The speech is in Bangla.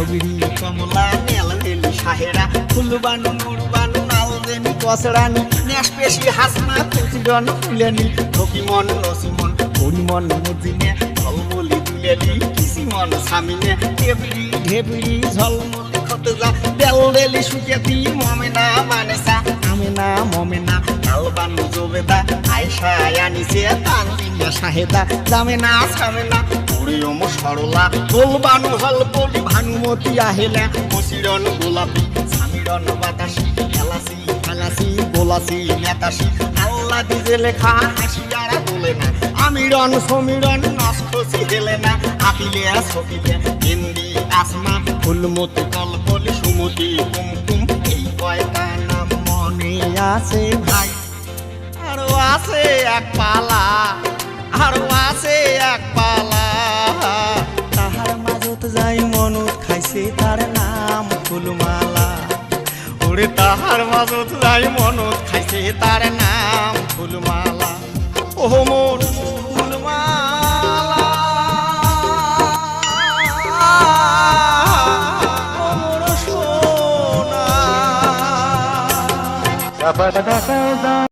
ছবিরি কমলা নেলদেলি সাহেরা ফুলবানু নুরবানু নালদেনি কসরানি নেশপেশি হাসনা তুচিরন ফুলেনি ধকিমন রসিমন পরিমন মদিনে ঝলমলি দুলেলি কিসিমন সামিনে ঢেবড়ি ঢেবড়ি ঝলমলি খতজা দেলদেলি সুকেতি মমেনা মানেসা আমেনা মমেনা কালবানু জোবেদা আয়সা আনিসে তানদিনা সাহেদা জামেনা সামেনা পুরিয়ম সরলা গোলবানু হলপলি ভানুমতি আহেলা মসিরন গোলাপি সামিরন বাতাসি এলাসি ফালাসি গোলাসি নেতাসি আল্লাহ দিজে লেখা হাসিয়ারা বলে না আমিরন সমীরন নষ্টসি হেলে না আপিলে সকিতে হিন্দি আসমা ফুলমতি কলপলি সুমতি কুমকুম এই কয়টা নাম মনে আছে ভাই আরো আছে এক পালা আরো আছে এক পালা তাহার মাজত যাই মনত খাইছে তার নাম ফুলমালা ওরে তাহার মাজত যাই মনত খাইছে তার নাম ফুলমালা ও মোর ফুলমালা ও মোর সোনা